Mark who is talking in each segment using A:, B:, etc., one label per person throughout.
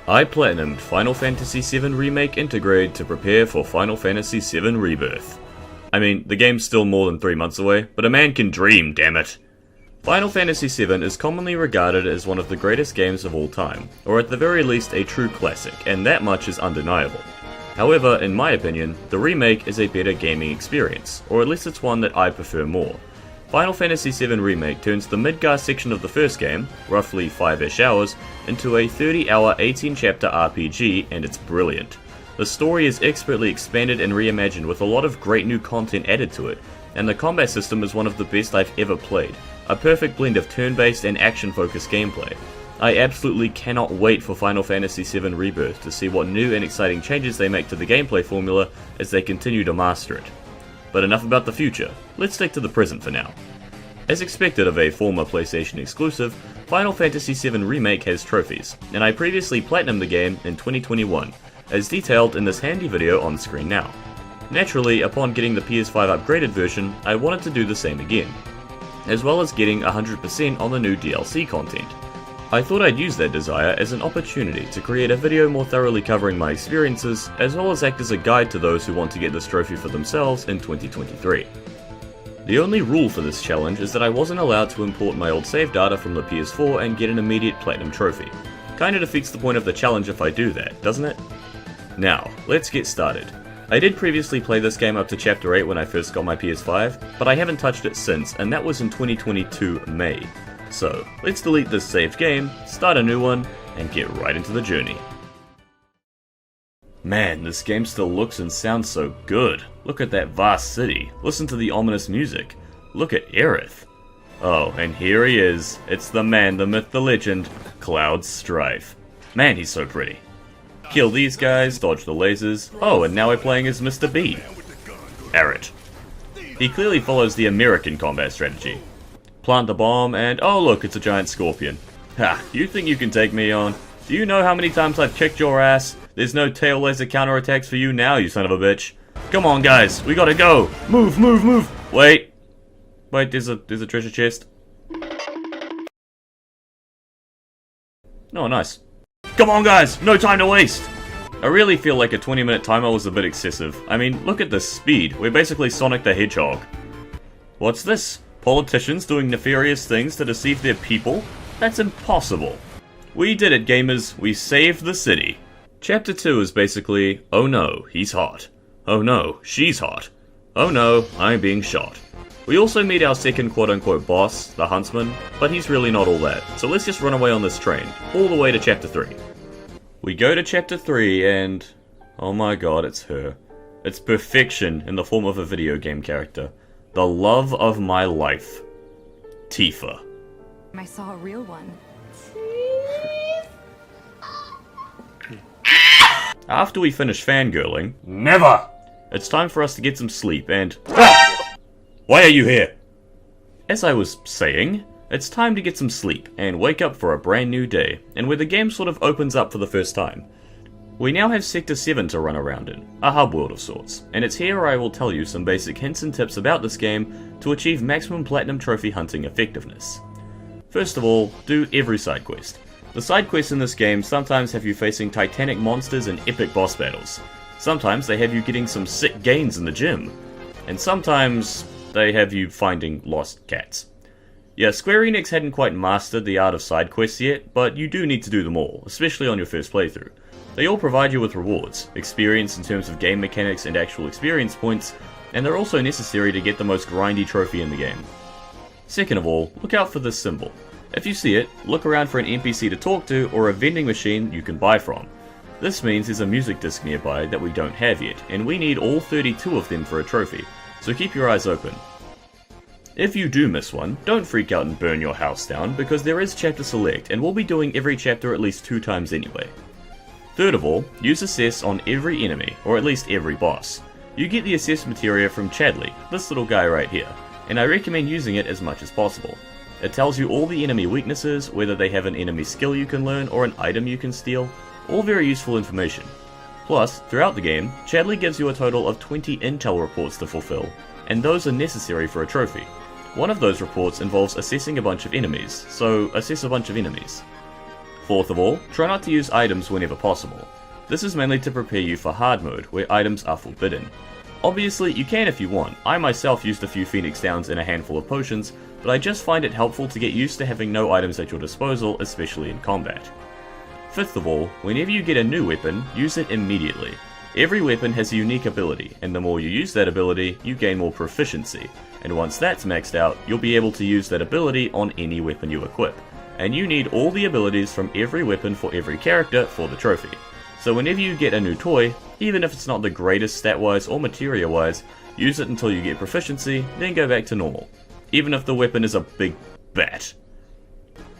A: I platinumed Final Fantasy VII Remake Intergrade to prepare for Final Fantasy VII Rebirth. I mean, the game's still more than 3 months away, but a man can dream, damn it. Final Fantasy VII is commonly regarded as one of the greatest games of all time, or at the very least a true classic, and that much is undeniable. However, in my opinion, the remake is a better gaming experience, or at least it's one that I prefer more. Final Fantasy VII Remake turns the Midgar section of the first game, roughly 5-ish hours, into a 30-hour 18-chapter RPG, and it's brilliant. The story is expertly expanded and reimagined with a lot of great new content added to it, and the combat system is one of the best I've ever played, a perfect blend of turn-based and action-focused gameplay. I absolutely cannot wait for Final Fantasy VII Rebirth to see what new and exciting changes they make to the gameplay formula as they continue to master it. But enough about the future, let's stick to the present for now. As expected of a former PlayStation exclusive, Final Fantasy VII Remake has trophies, and I previously platinumed the game in 2021, as detailed in this handy video on screen now. Naturally, upon getting the PS5 upgraded version, I wanted to do the same again, as well as getting 100% on the new DLC content. I thought I'd use that desire as an opportunity to create a video more thoroughly covering my experiences, as well as act as a guide to those who want to get this trophy for themselves in 2023. The only rule for this challenge is that I wasn't allowed to import my old save data from the PS4 and get an immediate platinum trophy. Kinda defeats the point of the challenge if I do that, doesn't it? Now, let's get started. I did previously play this game up to Chapter 8 when I first got my PS5, but I haven't touched it since, and that was in 2022 May. So, let's delete this saved game, start a new one, and get right into the journey. Man, this game still looks and sounds so good. Look at that vast city. Listen to the ominous music. Look at Aerith. Oh, and here he is. It's the man, the myth, the legend, Cloud Strife. Man, he's so pretty. Kill these guys, dodge the lasers. Oh, and now we're playing as Mr. B. Aerith. He clearly follows the American combat strategy. Plant the bomb, and oh look, it's a giant scorpion. Ha, you think you can take me on? Do you know how many times I've kicked your ass? There's no tail laser counterattacks for you now, you son of a bitch. Come on guys, we gotta go! Move, move, move! Wait, there's a treasure chest. Oh, nice. Come on guys, no time to waste! I really feel like a 20-minute timer was a bit excessive. I mean, look at this speed. We're basically Sonic the Hedgehog. What's this? Politicians doing nefarious things to deceive their people? That's impossible. We did it, gamers. We saved the city. Chapter 2 is basically, oh no, he's hot. Oh no, she's hot. Oh no, I'm being shot. We also meet our second quote-unquote boss, the Huntsman, but he's really not all that. So let's just run away on this train, all the way to Chapter 3. We go to Chapter 3 and... oh my god, it's her. It's perfection in the form of a video game character. The love of my life. Tifa.
B: I saw a real one.
A: After we finish fangirling...
C: never!
A: It's time for us to get some sleep and... ah! Why are you here? As I was saying, it's time to get some sleep and wake up for a brand new day, and where the game sort of opens up for the first time. We now have Sector 7 to run around in, a hub world of sorts, and it's here I will tell you some basic hints and tips about this game to achieve maximum platinum trophy hunting effectiveness. First of all, do every side quest. The side quests in this game sometimes have you facing titanic monsters and epic boss battles. Sometimes they have you getting some sick gains in the gym. And sometimes they have you finding lost cats. Yeah, Square Enix hadn't quite mastered the art of side quests yet, but you do need to do them all, especially on your first playthrough. They all provide you with rewards, experience in terms of game mechanics and actual experience points, and they're also necessary to get the most grindy trophy in the game. Second of all, look out for this symbol. If you see it, look around for an NPC to talk to or a vending machine you can buy from. This means there's a music disc nearby that we don't have yet, and we need all 32 of them for a trophy, so keep your eyes open. If you do miss one, don't freak out and burn your house down, because there is chapter select, and we'll be doing every chapter at least 2 times anyway. Third of all, use assess on every enemy, or at least every boss. You get the assess materia from Chadley, this little guy right here, and I recommend using it as much as possible. It tells you all the enemy weaknesses, whether they have an enemy skill you can learn or an item you can steal, all very useful information. Plus, throughout the game, Chadley gives you a total of 20 intel reports to fulfill, and those are necessary for a trophy. One of those reports involves assessing a bunch of enemies, so assess a bunch of enemies. Fourth of all, try not to use items whenever possible. This is mainly to prepare you for hard mode, where items are forbidden. Obviously, you can if you want. I myself used a few Phoenix Downs and a handful of potions, but I just find it helpful to get used to having no items at your disposal, especially in combat. Fifth of all, whenever you get a new weapon, use it immediately. Every weapon has a unique ability, and the more you use that ability, you gain more proficiency, and once that's maxed out, you'll be able to use that ability on any weapon you equip. And you need all the abilities from every weapon for every character for the trophy. So whenever you get a new toy, even if it's not the greatest stat-wise or materia-wise, use it until you get proficiency, then go back to normal. Even if the weapon is a big bat.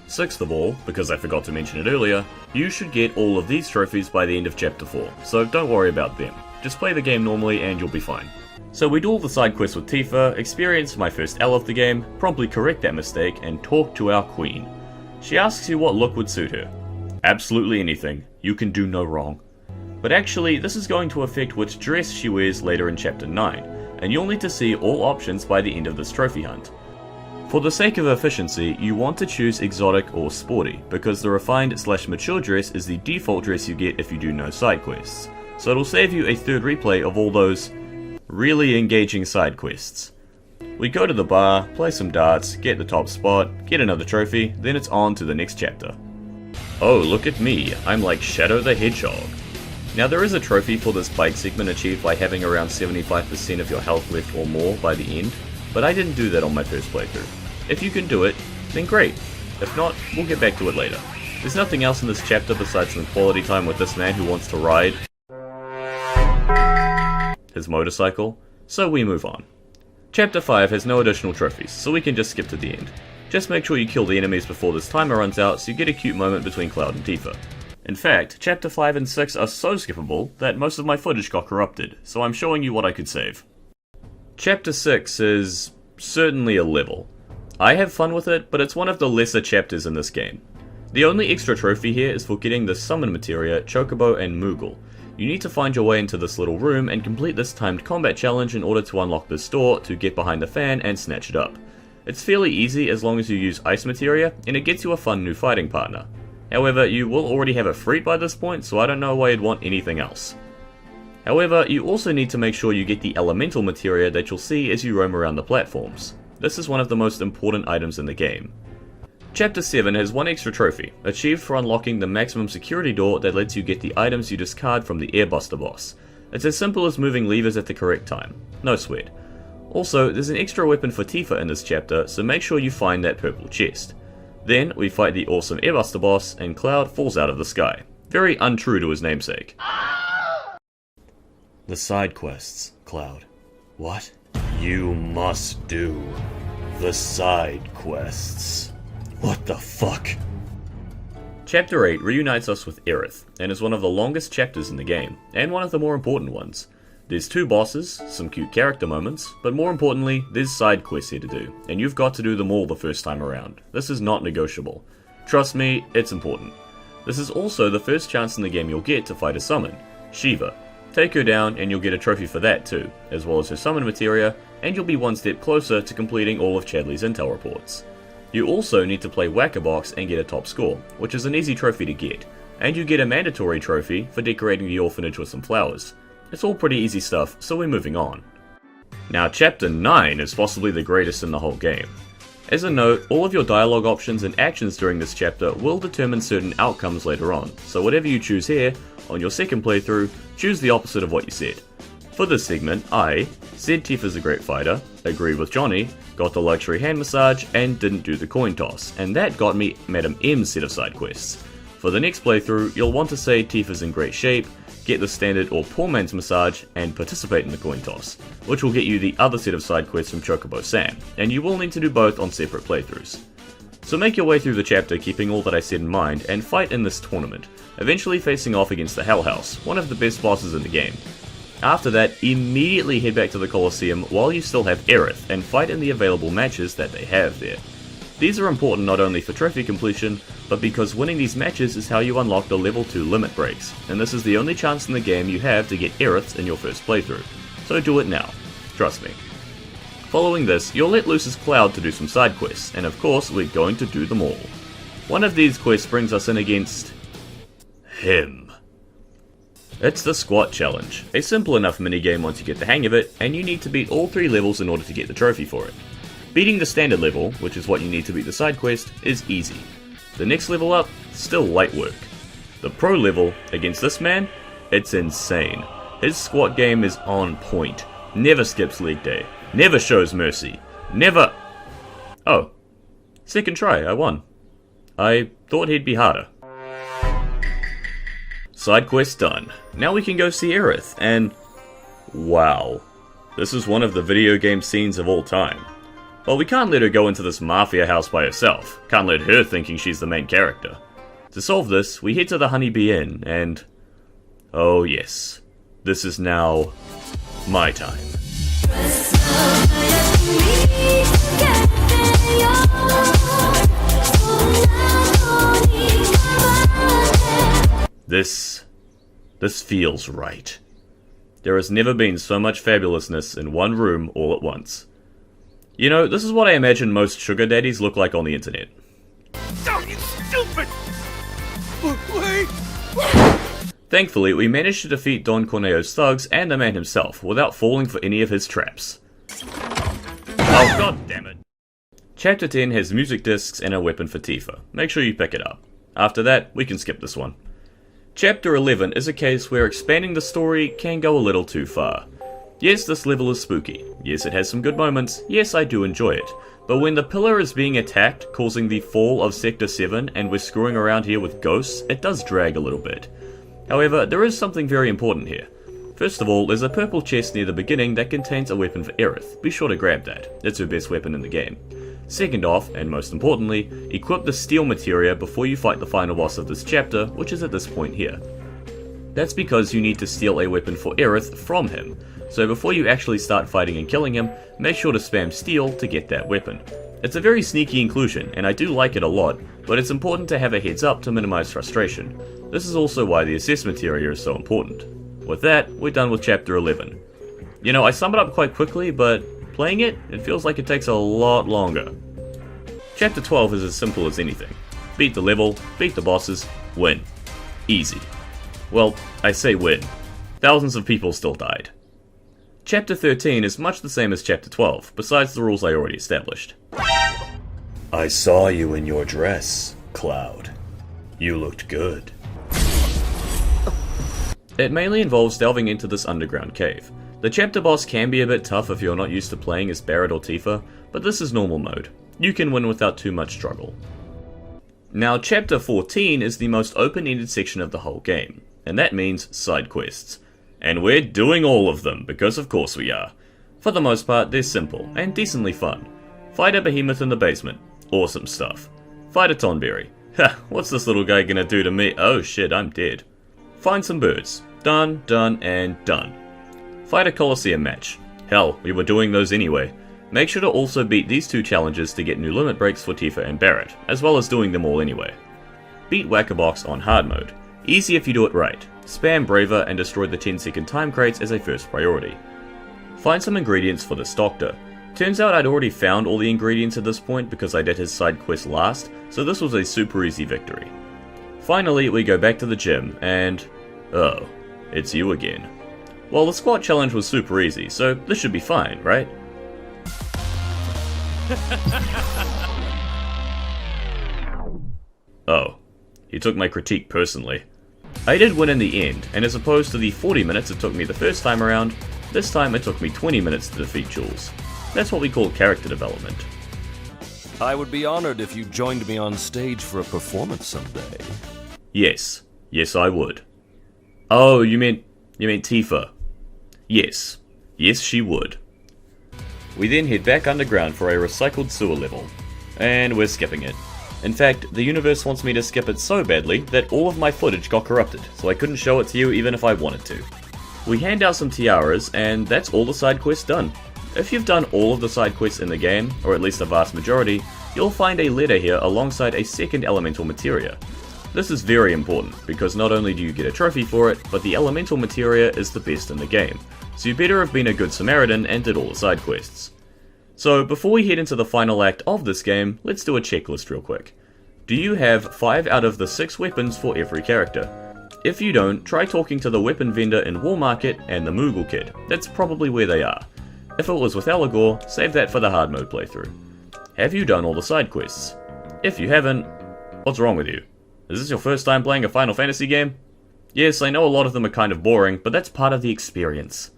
A: Sixth of all, because I forgot to mention it earlier, you should get all of these trophies by the end of Chapter 4, so don't worry about them. Just play the game normally and you'll be fine. So we do all the side quests with Tifa, experience my first L of the game, promptly correct that mistake, and talk to our queen. She asks you what look would suit her. Absolutely anything. You can do no wrong. But actually, this is going to affect which dress she wears later in Chapter 9, and you'll need to see all options by the end of this trophy hunt. For the sake of efficiency, you want to choose exotic or sporty, because the refined/mature dress is the default dress you get if you do no side quests, so it'll save you a third replay of all those really engaging side quests. We go to the bar, play some darts, get the top spot, get another trophy, then it's on to the next chapter. Oh, look at me, I'm like Shadow the Hedgehog. Now there is a trophy for this bike segment achieved by having around 75% of your health left or more by the end, but I didn't do that on my first playthrough. If you can do it, then great. If not, we'll get back to it later. There's nothing else in this chapter besides some quality time with this man who wants to ride his motorcycle, so we move on. Chapter 5 has no additional trophies, so we can just skip to the end. Just make sure you kill the enemies before this timer runs out so you get a cute moment between Cloud and Tifa. In fact, Chapter 5 and 6 are so skippable that most of my footage got corrupted, so I'm showing you what I could save. Chapter 6 is certainly a level. I have fun with it, but it's one of the lesser chapters in this game. The only extra trophy here is for getting the summon materia, Chocobo and Moogle. You need to find your way into this little room and complete this timed combat challenge in order to unlock this door to get behind the fan and snatch it up. It's fairly easy as long as you use ice materia, and it gets you a fun new fighting partner. However, you will already have a Freet by this point, so I don't know why you'd want anything else. However, you also need to make sure you get the elemental materia that you'll see as you roam around the platforms. This is one of the most important items in the game. Chapter 7 has one extra trophy, achieved for unlocking the maximum security door that lets you get the items you discard from the Airbuster boss. It's as simple as moving levers at the correct time. No sweat. Also, there's an extra weapon for Tifa in this chapter, so make sure you find that purple chest. Then, we fight the awesome Airbuster boss, and Cloud falls out of the sky. Very untrue to his namesake. The side quests, Cloud. What? You must do the side quests. What the fuck? Chapter 8 reunites us with Aerith, and is one of the longest chapters in the game, and one of the more important ones. There's 2 bosses, some cute character moments, but more importantly, there's side quests here to do, and you've got to do them all the first time around. This is not negotiable. Trust me, it's important. This is also the first chance in the game you'll get to fight a summon, Shiva. Take her down and you'll get a trophy for that too, as well as her summon materia, and you'll be one step closer to completing all of Chadley's intel reports. You also need to play Whack-A-Box and get a top score, which is an easy trophy to get, and you get a mandatory trophy for decorating the orphanage with some flowers. It's all pretty easy stuff, so we're moving on. Now Chapter 9 is possibly the greatest in the whole game. As a note, all of your dialogue options and actions during this chapter will determine certain outcomes later on, so whatever you choose here, on your second playthrough, choose the opposite of what you said. For this segment, I said Tifa's a great fighter, agreed with Johnny, got the luxury hand massage, and didn't do the coin toss, and that got me Madam M's set of side quests. For the next playthrough, you'll want to say Tifa's in great shape, get the standard or poor man's massage, and participate in the coin toss, which will get you the other set of side quests from Chocobo Sam, and you will need to do both on separate playthroughs. So make your way through the chapter keeping all that I said in mind, and fight in this tournament, eventually facing off against the Hell House, one of the best bosses in the game. After that, immediately head back to the Colosseum while you still have Aerith, and fight in the available matches that they have there. These are important not only for trophy completion, but because winning these matches is how you unlock the level 2 limit breaks, and this is the only chance in the game you have to get Aerith in your first playthrough. So do it now. Trust me. Following this, you'll let loose as Cloud to do some side quests, and of course we're going to do them all. One of these quests brings us in against him. It's the squat challenge, a simple enough minigame once you get the hang of it, and you need to beat all 3 levels in order to get the trophy for it. Beating the standard level, which is what you need to beat the side quest, is easy. The next level up, still light work. The pro level, against this man, it's insane. His squat game is on point, never skips leg day, never shows mercy, never... Oh, second try, I won. I thought he'd be harder. Side quest done. Now we can go see Aerith, and... wow. This is one of the video game scenes of all time. Well, we can't let her go into this mafia house by herself. Can't let her thinking she's the main character. To solve this, we head to the Honeybee Inn, and... oh yes. This is now... my time. This feels right. There has never been so much fabulousness in one room all at once. You know, this is what I imagine most sugar daddies look like on the internet.
C: Oh, you stupid! Wait!
A: Thankfully, we managed to defeat Don Corneo's thugs and the man himself without falling for any of his traps. Oh god damn it. Chapter 10 has music discs and a weapon for Tifa. Make sure you pick it up. After that, we can skip this one. Chapter 11 is a case where expanding the story can go a little too far. Yes, this level is spooky. Yes, it has some good moments. Yes, I do enjoy it. But when the pillar is being attacked, causing the fall of Sector 7, and we're screwing around here with ghosts, it does drag a little bit. However, there is something very important here. First of all, there's a purple chest near the beginning that contains a weapon for Aerith. Be sure to grab that. It's her best weapon in the game. Second off, and most importantly, equip the steel materia before you fight the final boss of this chapter, which is at this point here. That's because you need to steal a weapon for Aerith from him, so before you actually start fighting and killing him, make sure to spam steel to get that weapon. It's a very sneaky inclusion, and I do like it a lot, but it's important to have a heads up to minimize frustration. This is also why the assessment area is so important. With that, we're done with Chapter 11. You know, I sum it up quite quickly, but playing it feels like it takes a lot longer. Chapter 12 is as simple as anything. Beat the level, beat the bosses, win. Easy. Well, I say win. Thousands of people still died. Chapter 13 is much the same as Chapter 12, besides the rules I already established. I saw you in your dress, Cloud. You looked good. It mainly involves delving into this underground cave. The chapter boss can be a bit tough if you're not used to playing as Barret or Tifa, but this is normal mode. You can win without too much struggle. Now, Chapter 14 is the most open-ended section of the whole game, and that means side quests. And we're doing all of them, because of course we are. For the most part, they're simple, and decently fun. Fight a behemoth in the basement. Awesome stuff. Fight a Tonberry. Ha, what's this little guy gonna do to me? Oh shit, I'm dead. Find some birds. Done, done, and done. Fight a Colosseum match. Hell, we were doing those anyway. Make sure to also beat these 2 challenges to get new limit breaks for Tifa and Barret, as well as doing them all anyway. Beat Whack-a-Box on hard mode. Easy if you do it right. Spam Braver and destroy the 10-second time crates as a first priority. Find some ingredients for this doctor. Turns out I'd already found all the ingredients at this point because I did his side quest last, so this was a super easy victory. Finally, we go back to the gym, and... oh, it's you again. Well, the squat challenge was super easy, so this should be fine, right? Oh, he took my critique personally. I did win in the end, and as opposed to the 40 minutes it took me the first time around, this time it took me 20 minutes to defeat Jules. That's what we call character development.
C: I would be honored if you joined me on stage for a performance someday.
A: Yes. Yes, I would. Oh, you meant Tifa. Yes. Yes, she would. We then head back underground for a recycled sewer level. And we're skipping it. In fact, the universe wants me to skip it so badly that all of my footage got corrupted, so I couldn't show it to you even if I wanted to. We hand out some tiaras, and that's all the side quests done. If you've done all of the side quests in the game, or at least a vast majority, you'll find a letter here alongside a second elemental materia. This is very important, because not only do you get a trophy for it, but the elemental materia is the best in the game, so you better have been a good Samaritan and did all the side quests. So before we head into the final act of this game, let's do a checklist real quick. Do you have 5 out of the 6 weapons for every character? If you don't, try talking to the weapon vendor in Wall Market and the Moogle Kid. That's probably where they are. If it was with Allegor, save that for the hard mode playthrough. Have you done all the side quests? If you haven't, what's wrong with you? Is this your first time playing a Final Fantasy game? Yes, I know a lot of them are kind of boring, but that's part of the experience.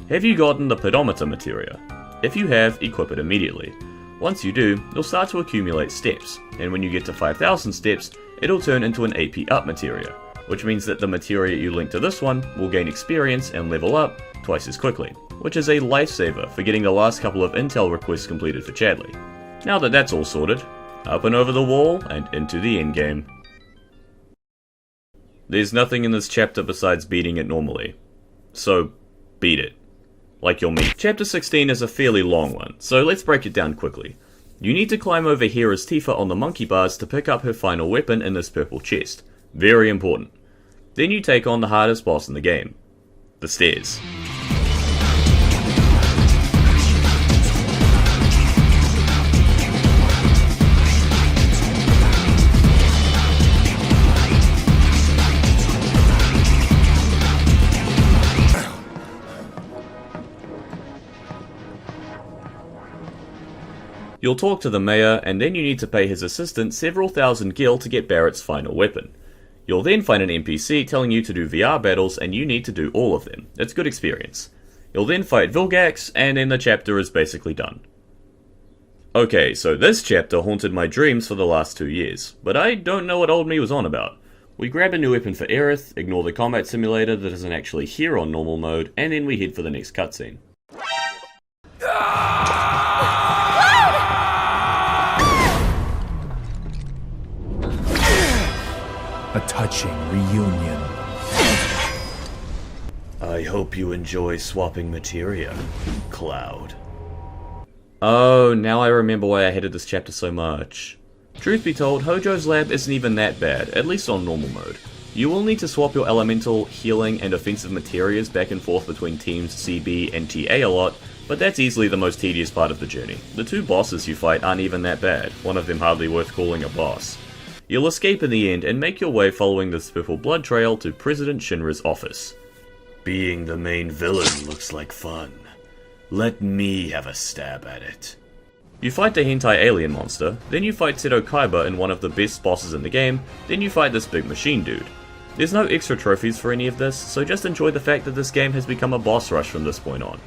A: Have you gotten the pedometer materia? If you have, equip it immediately. Once you do, you'll start to accumulate steps, and when you get to 5,000 steps, it'll turn into an AP up materia, which means that the materia you link to this one will gain experience and level up twice as quickly, which is a lifesaver for getting the last couple of intel requests completed for Chadley. Now that that's all sorted, up and over the wall and into the endgame. There's nothing in this chapter besides beating it normally, so beat it. Like your meat. Chapter 16 is a fairly long one, so let's break it down quickly. You need to climb over Hera's Tifa on the monkey bars to pick up her final weapon in this purple chest. Very important. Then you take on the hardest boss in the game. The stairs. You'll talk to the mayor, and then you need to pay his assistant several thousand gil to get Barrett's final weapon. You'll then find an NPC telling you to do VR battles, and you need to do all of them. It's good experience. You'll then fight Vilgax, and then the chapter is basically done. Okay, so this chapter haunted my dreams for the last 2 years, but I don't know what old me was on about. We grab a new weapon for Aerith, ignore the combat simulator that isn't actually here on normal mode, and then we head for the next cutscene.
D: A touching reunion.
A: I hope you enjoy swapping materia, Cloud. Oh, now I remember why I hated this chapter so much. Truth be told, Hojo's lab isn't even that bad, at least on normal mode. You will need to swap your elemental, healing, and offensive materias back and forth between teams CB and TA a lot, but that's easily the most tedious part of the journey. The 2 bosses you fight aren't even that bad, one of them hardly worth calling a boss. You'll escape in the end and make your way following this purple blood trail to President Shinra's office. Being the main villain looks like fun. Let me have a stab at it. You fight the hentai alien monster, then you fight Seto Kaiba in one of the best bosses in the game, then you fight this big machine dude. There's no extra trophies for any of this, so just enjoy the fact that this game has become a boss rush from this point on.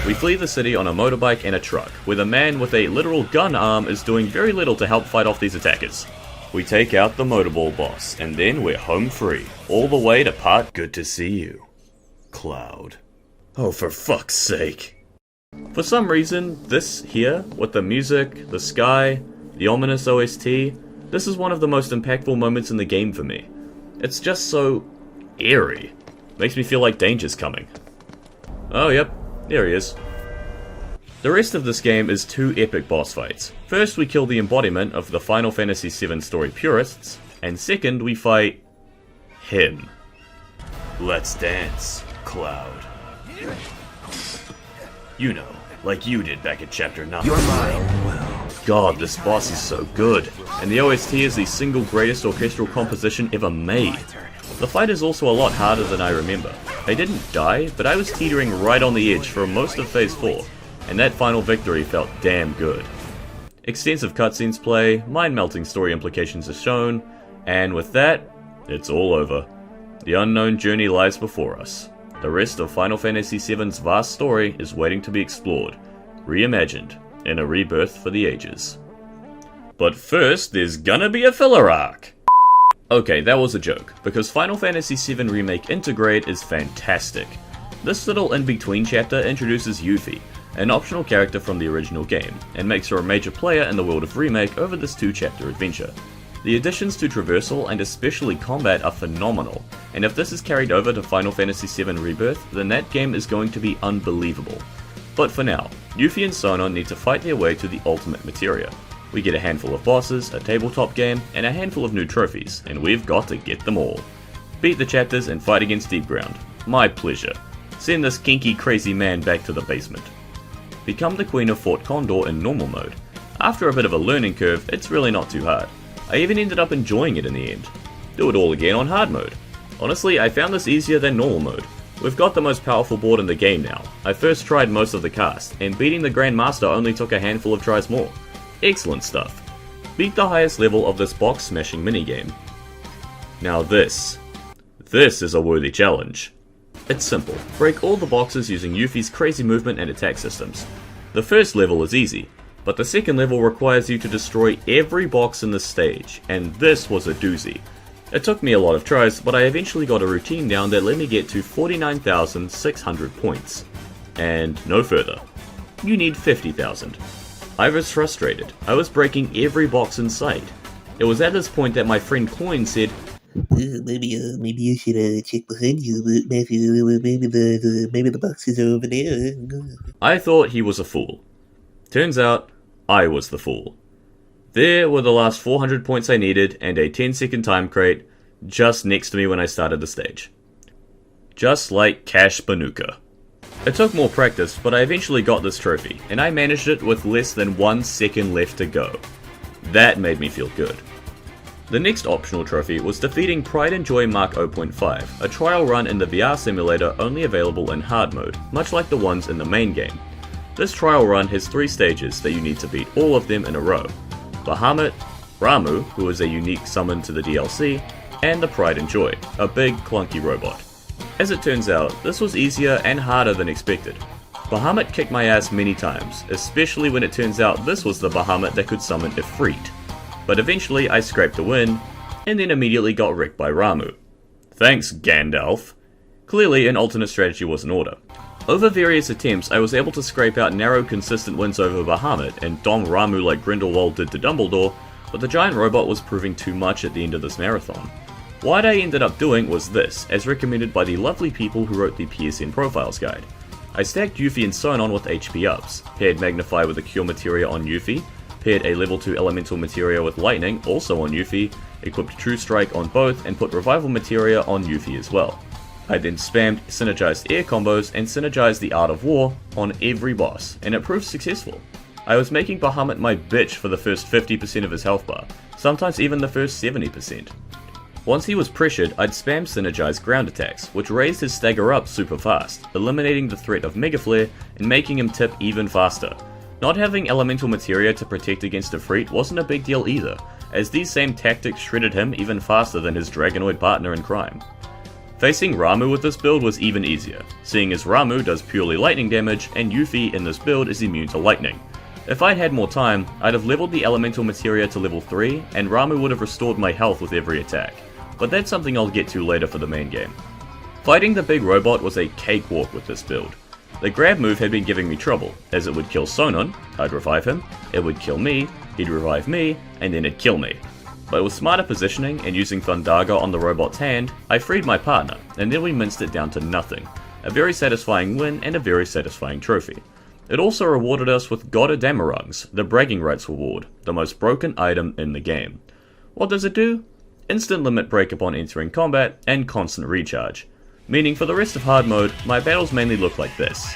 A: We flee the city on a motorbike and a truck, where the man with a literal gun arm is doing very little to help fight off these attackers. We take out the motorball boss, and then we're home free, all the way to part good to see you, Cloud. Oh, for fuck's sake. For some reason, this here, with the music, the sky, the ominous OST, this is one of the most impactful moments in the game for me. It's just so eerie. Makes me feel like danger's coming. Oh, yep. There he is. The rest of this game is 2 epic boss fights. First we kill the embodiment of the Final Fantasy VII story purists, and second we fight him. Let's dance, Cloud. You know, like you did back at chapter 9.
D: You're mine.
A: God, this boss is so good, and the OST is the single greatest orchestral composition ever made. The fight is also a lot harder than I remember. I didn't die, but I was teetering right on the edge for most of Phase 4, and that final victory felt damn good. Extensive cutscenes play, mind-melting story implications are shown, and with that, it's all over. The unknown journey lies before us. The rest of Final Fantasy VII's vast story is waiting to be explored, reimagined, in a rebirth for the ages. But first, there's gonna be a filler arc! Okay, that was a joke, because Final Fantasy VII Remake Intergrade is fantastic. This little in-between chapter introduces Yuffie, an optional character from the original game, and makes her a major player in the world of Remake over this 2-chapter adventure. The additions to traversal and especially combat are phenomenal, and if this is carried over to Final Fantasy VII Rebirth, then that game is going to be unbelievable. But for now, Yuffie and Sona need to fight their way to the ultimate materia. We get a handful of bosses, a tabletop game, and a handful of new trophies, and we've got to get them all. Beat the chapters and fight against Deep Ground. My pleasure. Send this kinky crazy man back to the basement. Become the Queen of Fort Condor in normal mode. After a bit of a learning curve, it's really not too hard. I even ended up enjoying it in the end. Do it all again on hard mode. Honestly, I found this easier than normal mode. We've got the most powerful board in the game now. I first tried most of the cast, and beating the Grand Master only took a handful of tries more. Excellent stuff. Beat the highest level of this box smashing minigame. Now this is a worthy challenge. It's simple. Break all the boxes using Yuffie's crazy movement and attack systems. The first level is easy, but the second level requires you to destroy every box in the stage, and this was a doozy. It took me a lot of tries, but I eventually got a routine down that let me get to 49,600 points. And no further. You need 50,000. I was frustrated. I was breaking every box in sight. It was at this point that my friend Coin said,
E: Maybe you should check behind you, but maybe the boxes are over there.
A: I thought he was a fool. Turns out, I was the fool. There were the last 400 points I needed and a 10-second time crate just next to me when I started the stage. Just like Cash Banuka. It took more practice, but I eventually got this trophy, and I managed it with less than 1 second left to go. That made me feel good. The next optional trophy was defeating Pride and Joy Mark 0.5, a trial run in the VR simulator only available in hard mode, much like the ones in the main game. This trial run has 3 stages that you need to beat all of them in a row. Bahamut, Ramu, who is a unique summon to the DLC, and the Pride and Joy, a big clunky robot. As it turns out, this was easier and harder than expected. Bahamut kicked my ass many times, especially when it turns out this was the Bahamut that could summon Ifrit. But eventually I scraped a win, and then immediately got wrecked by Ramu. Thanks, Gandalf. Clearly an alternate strategy was in order. Over various attempts, I was able to scrape out narrow consistent wins over Bahamut and dom Ramu like Grindelwald did to Dumbledore, but the giant robot was proving too much at the end of this marathon. What I ended up doing was this, as recommended by the lovely people who wrote the PSN Profiles Guide. I stacked Yuffie and Sonon with HP ups, paired Magnify with a Cure Materia on Yuffie, paired a level 2 Elemental Materia with Lightning, also on Yuffie, equipped True Strike on both, and put Revival Materia on Yuffie as well. I then spammed synergized air combos and synergized the Art of War on every boss, and it proved successful. I was making Bahamut my bitch for the first 50% of his health bar, sometimes even the first 70%. Once he was pressured, I'd spam synergize ground attacks, which raised his stagger up super fast, eliminating the threat of Mega Flare and making him tip even faster. Not having Elemental Materia to protect against Ifrit wasn't a big deal either, as these same tactics shredded him even faster than his Dragonoid partner in crime. Facing Ramu with this build was even easier, seeing as Ramu does purely lightning damage and Yuffie in this build is immune to lightning. If I'd had more time, I'd have leveled the Elemental Materia to level 3 and Ramu would have restored my health with every attack, but that's something I'll get to later for the main game. Fighting the big robot was a cakewalk with this build. The grab move had been giving me trouble, as it would kill Sonon, I'd revive him, it would kill me, he'd revive me, and then it'd kill me. But with smarter positioning and using Thundaga on the robot's hand, I freed my partner, and then we minced it down to nothing. A very satisfying win and a very satisfying trophy. It also rewarded us with God of Damarungs, the Bragging Rights Reward, the most broken item in the game. What does it do? Instant limit break upon entering combat, and constant recharge. Meaning for the rest of hard mode, my battles mainly look like this.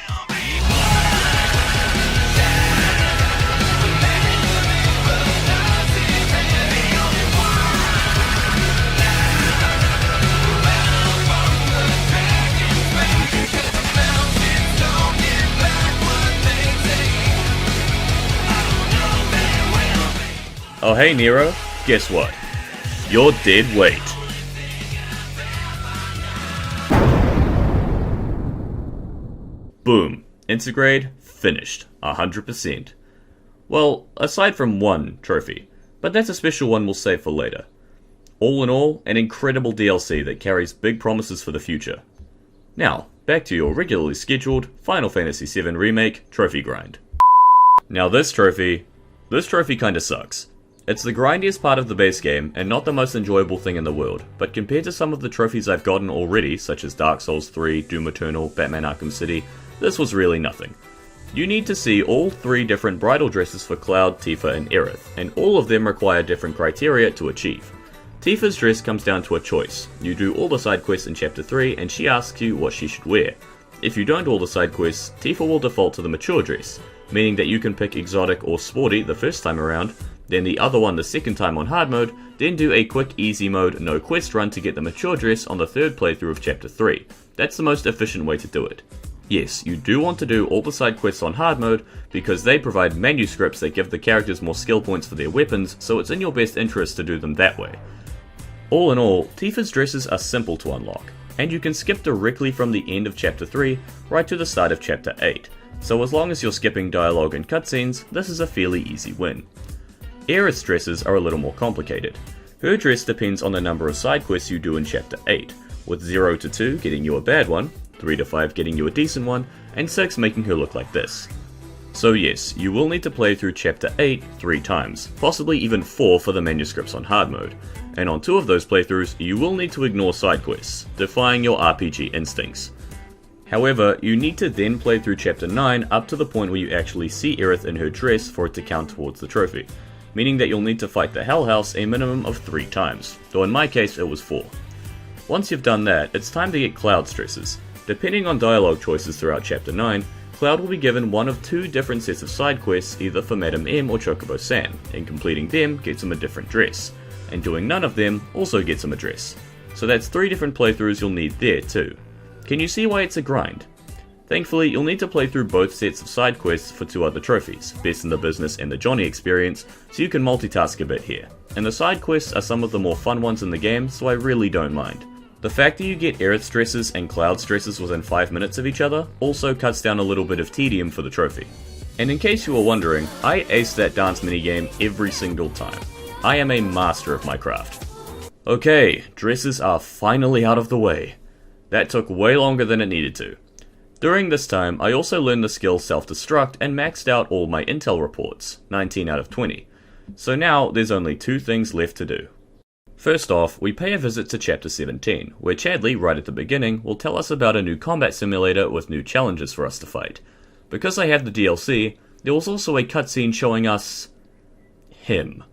A: Oh hey Nero, guess what? You're dead weight. Boom. Intergrade, finished. 100%. Well, aside from one trophy, but that's a special one we'll save for later. All in all, an incredible DLC that carries big promises for the future. Now, back to your regularly scheduled Final Fantasy VII Remake trophy grind. Now this trophy kinda sucks. It's the grindiest part of the base game, and not the most enjoyable thing in the world, but compared to some of the trophies I've gotten already, such as Dark Souls 3, Doom Eternal, Batman Arkham City, this was really nothing. You need to see all 3 different bridal dresses for Cloud, Tifa, and Aerith, and all of them require different criteria to achieve. Tifa's dress comes down to a choice. You do all the side quests in Chapter 3 and she asks you what she should wear. If you don't do all the side quests, Tifa will default to the mature dress, meaning that you can pick exotic or sporty the first time around, then the other one the second time on hard mode, then do a quick easy mode no quest run to get the mature dress on the third playthrough of Chapter 3. That's the most efficient way to do it. Yes, you do want to do all the side quests on hard mode because they provide manuscripts that give the characters more skill points for their weapons, so it's in your best interest to do them that way. All in all, Tifa's dresses are simple to unlock, and you can skip directly from the end of Chapter 3 right to the start of Chapter 8, so as long as you're skipping dialogue and cutscenes, this is a fairly easy win. Aerith's dresses are a little more complicated. Her dress depends on the number of side quests you do in Chapter 8, with 0 to 2 getting you a bad one, 3 to 5 getting you a decent one, and 6 making her look like this. So yes, you will need to play through Chapter 8 3 times, possibly even 4 for the manuscripts on hard mode, and on 2 of those playthroughs you will need to ignore side quests, defying your RPG instincts. However, you need to then play through Chapter 9 up to the point where you actually see Aerith in her dress for it to count towards the trophy, meaning that you'll need to fight the Hell House a minimum of 3 times, though in my case it was 4. Once you've done that, it's time to get Cloud's dresses. Depending on dialogue choices throughout Chapter 9, Cloud will be given one of 2 different sets of side quests either for Madame M or Chocobo-san, and completing them gets him a different dress, and doing none of them also gets him a dress. So that's 3 different playthroughs you'll need there too. Can you see why it's a grind? Thankfully, you'll need to play through both sets of side quests for 2 other trophies, Best in the Business and the Johnny Experience, so you can multitask a bit here. And the side quests are some of the more fun ones in the game, so I really don't mind. The fact that you get Aerith's dresses and Cloud's dresses within 5 minutes of each other also cuts down a little bit of tedium for the trophy. And in case you were wondering, I aced that dance minigame every single time. I am a master of my craft. Okay, dresses are finally out of the way. That took way longer than it needed to. During this time, I also learned the skill Self-Destruct and maxed out all my intel reports, 19 out of 20. So now there's only 2 things left to do. First off, we pay a visit to Chapter 17, where Chadley, right at the beginning, will tell us about a new combat simulator with new challenges for us to fight. Because I have the DLC, there was also a cutscene showing us him.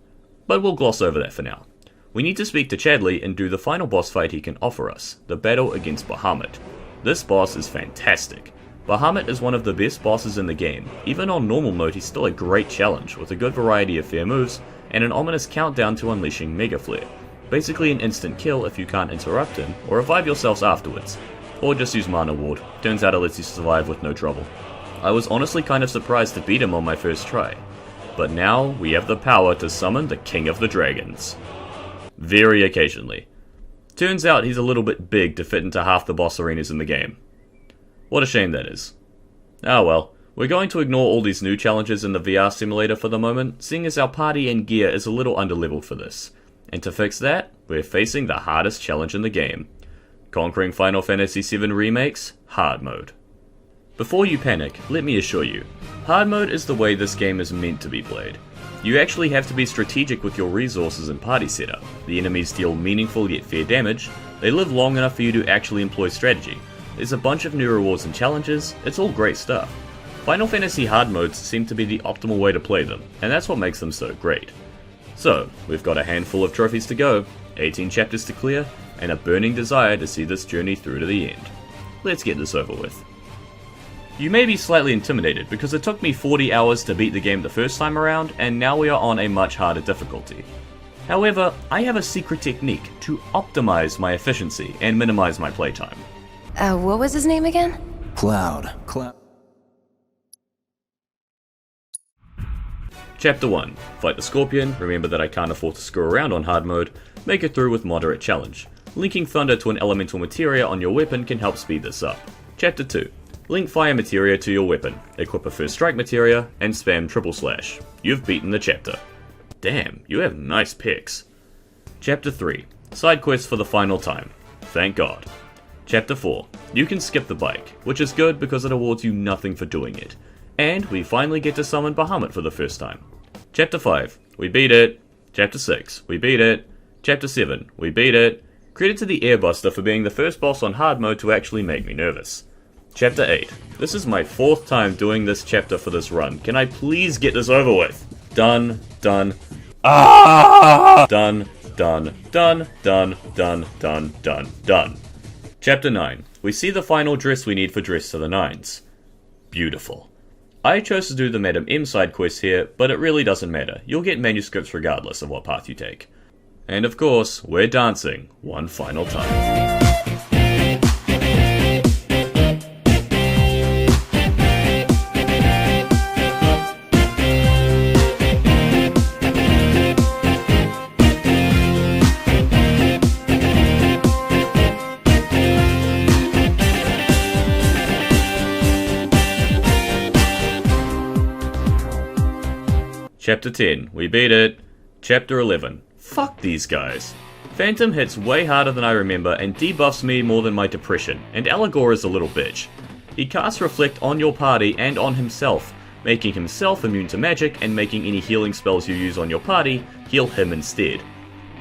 A: But we'll gloss over that for now. We need to speak to Chadley and do the final boss fight he can offer us, the battle against Bahamut. This boss is fantastic. Bahamut is one of the best bosses in the game. Even on normal mode he's still a great challenge, with a good variety of fair moves, and an ominous countdown to unleashing Mega Flare. Basically an instant kill if you can't interrupt him, or revive yourselves afterwards. Or just use Mana Ward, turns out it lets you survive with no trouble. I was honestly kind of surprised to beat him on my first try. But now we have the power to summon the King of the Dragons. Very occasionally. Turns out he's a little bit big to fit into half the boss arenas in the game. What a shame that is. Ah well, we're going to ignore all these new challenges in the VR simulator for the moment, seeing as our party and gear is a little underleveled for this. And to fix that, we're facing the hardest challenge in the game. Conquering Final Fantasy VII Remake's Hard Mode. Before you panic, let me assure you, Hard Mode is the way this game is meant to be played. You actually have to be strategic with your resources and party setup. The enemies deal meaningful yet fair damage, they live long enough for you to actually employ strategy. There's a bunch of new rewards and challenges, it's all great stuff. Final Fantasy Hard Modes seem to be the optimal way to play them, and that's what makes them so great. So, we've got a handful of trophies to go, 18 chapters to clear, and a burning desire to see this journey through to the end. Let's get this over with. You may be slightly intimidated because it took me 40 hours to beat the game the first time around, and now we are on a much harder difficulty. However, I have a secret technique to optimize my efficiency and minimize my playtime.
B: What was his name again?
D: Cloud.
A: Chapter 1. Fight the Scorpion, remember that I can't afford to screw around on hard mode, make it through with moderate challenge. Linking Thunder to an elemental materia on your weapon can help speed this up. Chapter 2. Link Fire materia to your weapon, equip a First Strike materia, and spam Triple Slash. You've beaten the chapter. Damn, you have nice picks. Chapter 3. Side quests for the final time. Thank God. Chapter 4. You can skip the bike, which is good because it awards you nothing for doing it. And we finally get to summon Bahamut for the first time. Chapter 5. We beat it. Chapter 6. We beat it. Chapter 7. We beat it. Credit to the Airbuster for being the first boss on hard mode to actually make me nervous. Chapter 8. This is my 4th time doing this chapter for this run. Can I please get this over with? Done. done, done, done, done, done, done, done. Chapter 9. We see the final dress we need for Dress to the Nines. Beautiful. I chose to do the Madam M side quest here, but it really doesn't matter. You'll get manuscripts regardless of what path you take. And of course, we're dancing one final time. Chapter 10, we beat it. Chapter 11, fuck these guys. Phantom hits way harder than I remember and debuffs me more than my depression, and Allegor is a little bitch. He casts Reflect on your party and on himself, making himself immune to magic and making any healing spells you use on your party heal him instead.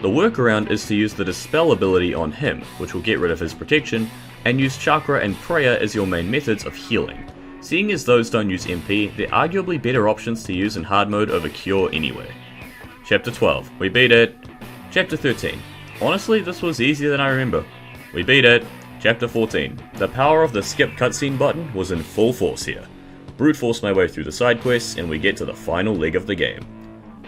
A: The workaround is to use the Dispel ability on him, which will get rid of his protection, and use Chakra and Prayer as your main methods of healing. Seeing as those don't use MP, they're arguably better options to use in hard mode over Cure anyway. Chapter 12, we beat it. Chapter 13, honestly this was easier than I remember. We beat it. Chapter 14, the power of the skip cutscene button was in full force here. Brute force my way through the side quests and we get to the final leg of the game.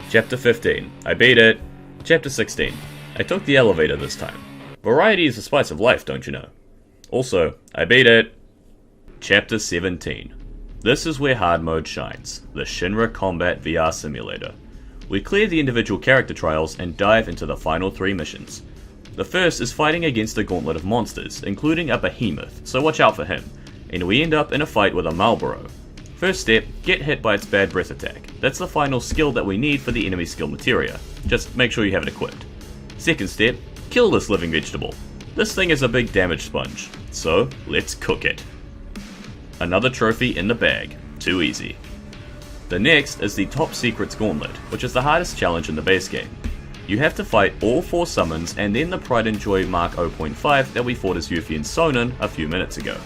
A: Chapter 15, I beat it. Chapter 16, I took the elevator this time. Variety is the spice of life, don't you know? Also, I beat it. Chapter 17. This is where hard mode shines, the Shinra Combat VR Simulator. We clear the individual character trials and dive into the final 3 missions. The first is fighting against a gauntlet of monsters, including a behemoth, so watch out for him, and we end up in a fight with a Marlboro. First step, get hit by its bad breath attack. That's the final skill that we need for the enemy skill materia. Just make sure you have it equipped. Second step, kill this living vegetable. This thing is a big damage sponge, so let's cook it. Another trophy in the bag. Too easy. The next is the Top Secrets Gauntlet, which is the hardest challenge in the base game. You have to fight all 4 summons and then the Pride and Joy Mark 0.5 that we fought as Yuffie and Sonnen a few minutes ago.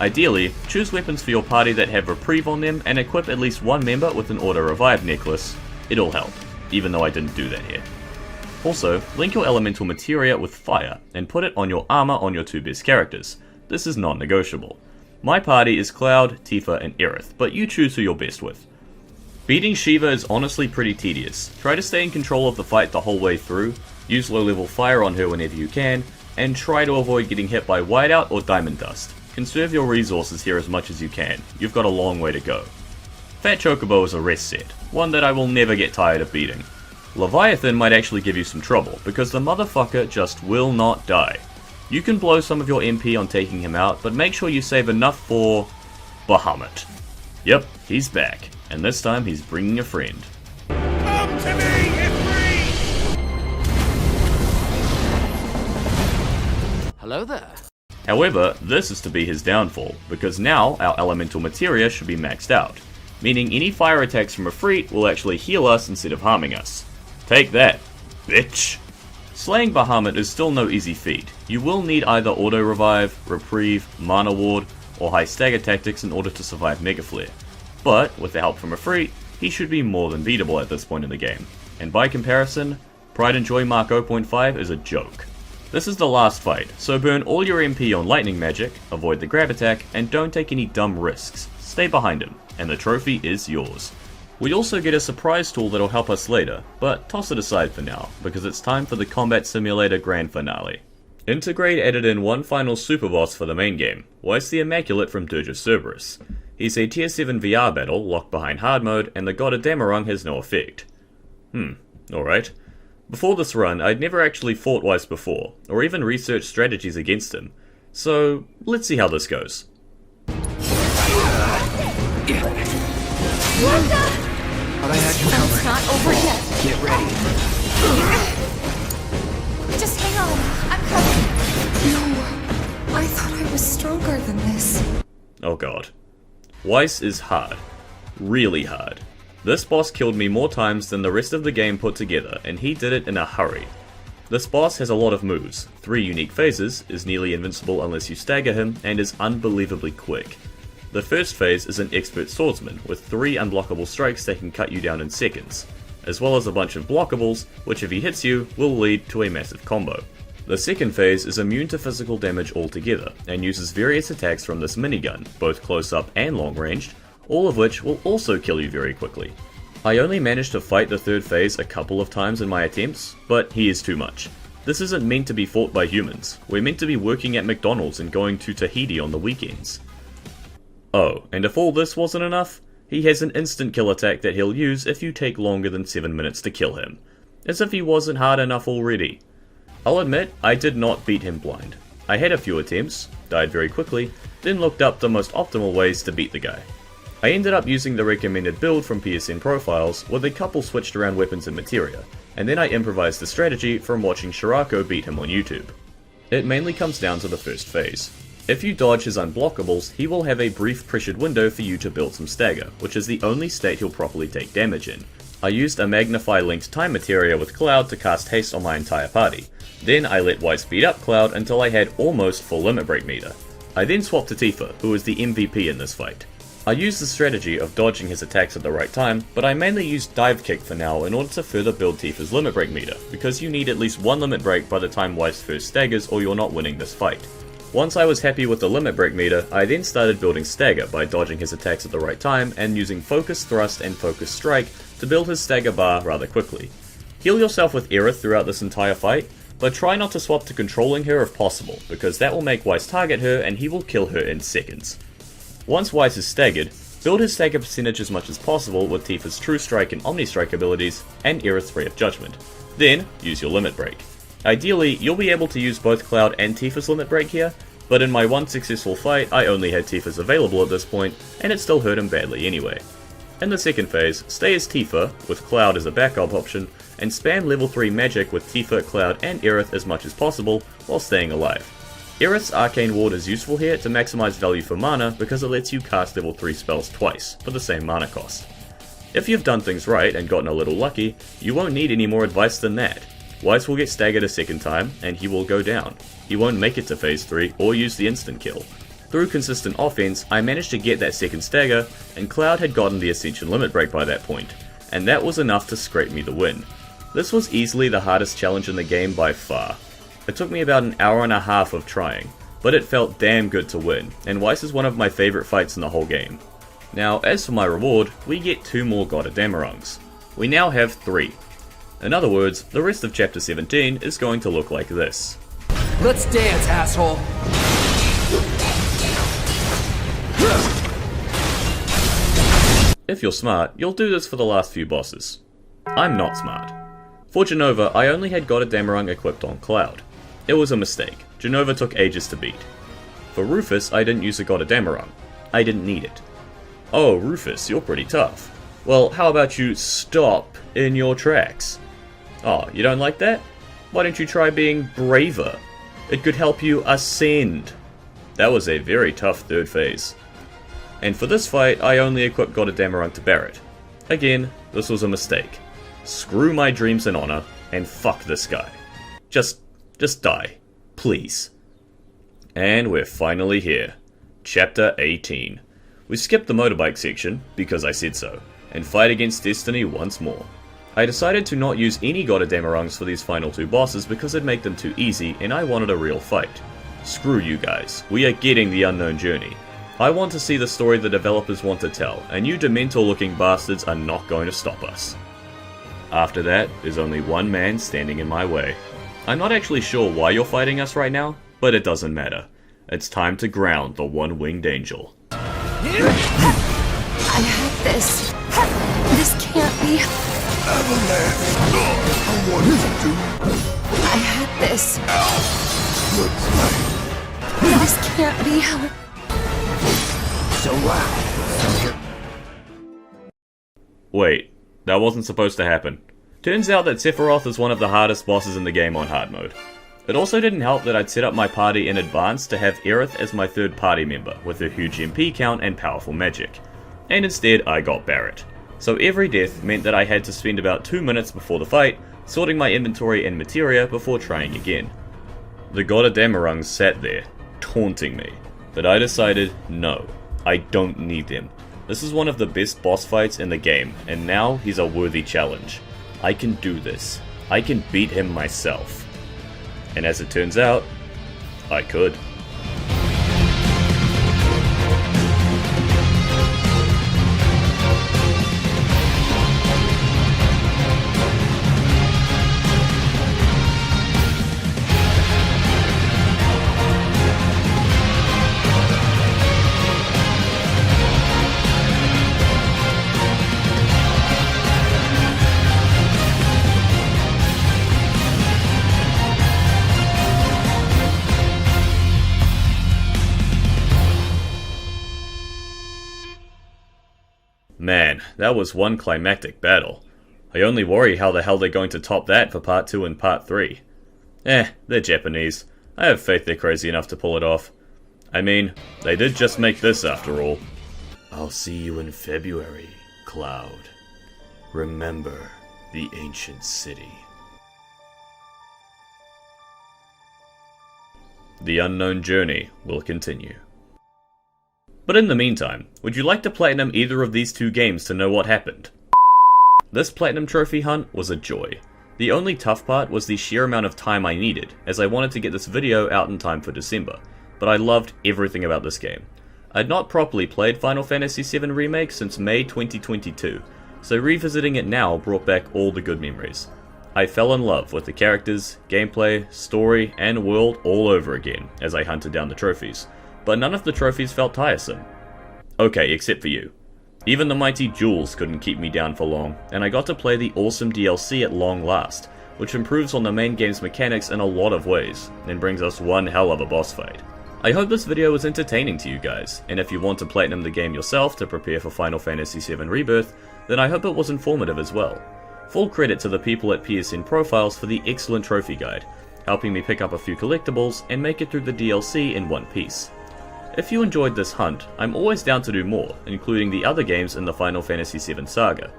A: Ideally, choose weapons for your party that have reprieve on them and equip at least one member with an auto revive necklace. It'll help, even though I didn't do that here. Also, link your elemental materia with fire and put it on your armor on your 2 best characters. This is non-negotiable. My party is Cloud, Tifa, and Aerith, but you choose who you're best with. Beating Shiva is honestly pretty tedious. Try to stay in control of the fight the whole way through, use low level fire on her whenever you can, and try to avoid getting hit by Whiteout or Diamond Dust. Conserve your resources here as much as you can, you've got a long way to go. Fat Chocobo is a rest set, one that I will never get tired of beating. Leviathan might actually give you some trouble, because the motherfucker just will not die. You can blow some of your MP on taking him out, but make sure you save enough for Bahamut. Yep, he's back, and this time he's bringing a friend.
F: Come to me, Ifrit!
G: Hello there.
A: However, this is to be his downfall, because now our elemental materia should be maxed out, meaning any fire attacks from Ifrit will actually heal us instead of harming us. Take that, bitch! Slaying Bahamut is still no easy feat. You will need either auto revive, reprieve, mana ward, or high stagger tactics in order to survive Mega Flare. But with the help from Ifrit, he should be more than beatable at this point in the game. And by comparison, Pride and Joy Mark 0.5 is a joke. This is the last fight, so burn all your MP on lightning magic, avoid the grab attack, and don't take any dumb risks. Stay behind him, and the trophy is yours. We also get a surprise tool that'll help us later, but toss it aside for now, because it's time for the Combat Simulator Grand Finale. Intergrade added in one final super boss for the main game, Weiss the Immaculate from Dirge of Cerberus. He's a tier 7 VR battle, locked behind hard mode, and the God of Damarung has no effect. Alright. Before this run, I'd never actually fought Weiss before, or even researched strategies against him, so let's see how this goes.
G: But I had you covered.
B: It's not over yet.
G: Get ready.
B: Just hang on. I'm coming. No. I thought I was stronger than this.
A: Oh god. Weiss is hard. Really hard. This boss killed me more times than the rest of the game put together, and he did it in a hurry. This boss has a lot of moves, 3 unique phases, is nearly invincible unless you stagger him, and is unbelievably quick. The first phase is an expert swordsman, with 3 unblockable strikes that can cut you down in seconds. as well as a bunch of blockables, which if he hits you, will lead to a massive combo. The second phase is immune to physical damage altogether, and uses various attacks from this minigun, both close up and long ranged, all of which will also kill you very quickly. I only managed to fight the third phase a couple of times in my attempts, but he is too much. This isn't meant to be fought by humans, we're meant to be working at McDonald's and going to Tahiti on the weekends. Oh, and if all this wasn't enough, he has an instant kill attack that he'll use if you take longer than 7 minutes to kill him. As if he wasn't hard enough already. I'll admit, I did not beat him blind. I had a few attempts, died very quickly, then looked up the most optimal ways to beat the guy. I ended up using the recommended build from PSN profiles with a couple switched around weapons and materia, and then I improvised the strategy from watching Shirako beat him on YouTube. It mainly comes down to the first phase. If you dodge his unblockables, he will have a brief pressured window for you to build some stagger, which is the only state he'll properly take damage in. I used a magnify linked time materia with Cloud to cast haste on my entire party. Then I let White speed up Cloud until I had almost full limit break meter. I then swapped to Tifa, who is the MVP in this fight. I used the strategy of dodging his attacks at the right time, but I mainly used dive kick for now in order to further build Tifa's limit break meter, because you need at least one limit break by the time White first staggers or you're not winning this fight. Once I was happy with the limit break meter, I then started building stagger by dodging his attacks at the right time and using focus thrust and focus strike to build his stagger bar rather quickly. Heal yourself with Aerith throughout this entire fight, but try not to swap to controlling her if possible, because that will make Weiss target her and he will kill her in seconds. Once Weiss is staggered, build his stagger percentage as much as possible with Tifa's True Strike and Omni Strike abilities and Aerith's Ray of Judgment. Then, use your limit break. Ideally, you'll be able to use both Cloud and Tifa's limit break here, but in my one successful fight I only had Tifa's available at this point, and it still hurt him badly anyway. In the second phase, stay as Tifa, with Cloud as a backup option, and spam level 3 magic with Tifa, Cloud and Aerith as much as possible while staying alive. Aerith's Arcane Ward is useful here to maximize value for mana because it lets you cast level 3 spells twice, for the same mana cost. If you've done things right and gotten a little lucky, you won't need any more advice than that. Weiss will get staggered a second time, and he will go down. He won't make it to phase 3 or use the instant kill. Through consistent offense, I managed to get that second stagger, and Cloud had gotten the Ascension limit break by that point, and that was enough to scrape me the win. This was easily the hardest challenge in the game by far. It took me about an hour and a half of trying, but it felt damn good to win, and Weiss is one of my favourite fights in the whole game. Now, as for my reward, we get 2 more God of Damarungs. We now have 3. In other words, the rest of Chapter 17 is going to look like this.
G: Let's dance, asshole!
A: If you're smart, you'll do this for the last few bosses. I'm not smart. For Genova, I only had God of Damarung equipped on Cloud. It was a mistake. Genova took ages to beat. For Rufus, I didn't use a God of Damarung. I didn't need it. Oh, Rufus, you're pretty tough. Well, how about you stop in your tracks? Oh, you don't like that? Why don't you try being braver? It could help you ascend. That was a very tough third phase. And for this fight, I only equipped God of Damarung to Barret. Again, this was a mistake. Screw my dreams and honor, and fuck this guy. Just die. Please. And we're finally here. Chapter 18. We skipped the motorbike section, because I said so, and fight against Destiny once more. I decided to not use any God of Damarungs for these final 2 bosses because it'd make them too easy, and I wanted a real fight. Screw you guys, we are getting the unknown journey. I want to see the story the developers want to tell, and you Dementor looking bastards are not going to stop us. After that, there's only one man standing in my way. I'm not actually sure why you're fighting us right now, but it doesn't matter. It's time to ground the one-winged angel.
B: I had this. This can't be.
F: Avalanche! I wanted to.
B: I had this.
F: Looks like
B: This can't be.
G: So
A: Wait, that wasn't supposed to happen. Turns out that Sephiroth is one of the hardest bosses in the game on hard mode. It also didn't help that I'd set up my party in advance to have Aerith as my third party member with her huge MP count and powerful magic. And instead I got Barret. So every death meant that I had to spend about 2 minutes before the fight sorting my inventory and materia before trying again. The God of Damarung sat there, taunting me, but I decided no, I don't need them. This is one of the best boss fights in the game, and now he's a worthy challenge. I can do this. I can beat him myself. And as it turns out, I could. Man, that was one climactic battle. I only worry how the hell they're going to top that for Part 2 and Part 3. They're Japanese. I have faith they're crazy enough to pull it off. I mean, they did just make this after all. I'll see you in February, Cloud. Remember the ancient city. The unknown journey will continue. But in the meantime, would you like to platinum either of these two games to know what happened? This platinum trophy hunt was a joy. The only tough part was the sheer amount of time I needed, as I wanted to get this video out in time for December, but I loved everything about this game. I'd not properly played Final Fantasy VII Remake since May 2022, so revisiting it now brought back all the good memories. I fell in love with the characters, gameplay, story, and world all over again as I hunted down the trophies. But none of the trophies felt tiresome. Okay, except for you. Even the mighty jewels couldn't keep me down for long, and I got to play the awesome DLC at long last, which improves on the main game's mechanics in a lot of ways, and brings us one hell of a boss fight. I hope this video was entertaining to you guys, and if you want to platinum the game yourself to prepare for Final Fantasy VII Rebirth, then I hope it was informative as well. Full credit to the people at PSN Profiles for the excellent trophy guide, helping me pick up a few collectibles and make it through the DLC in one piece. If you enjoyed this hunt, I'm always down to do more, including the other games in the Final Fantasy VII saga.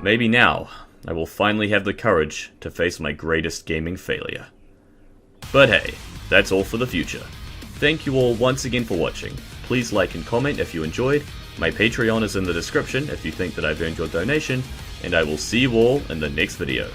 A: Maybe now, I will finally have the courage to face my greatest gaming failure. But hey, that's all for the future. Thank you all once again for watching. Please like and comment if you enjoyed. My Patreon is in the description if you think that I've earned your donation, and I will see you all in the next video.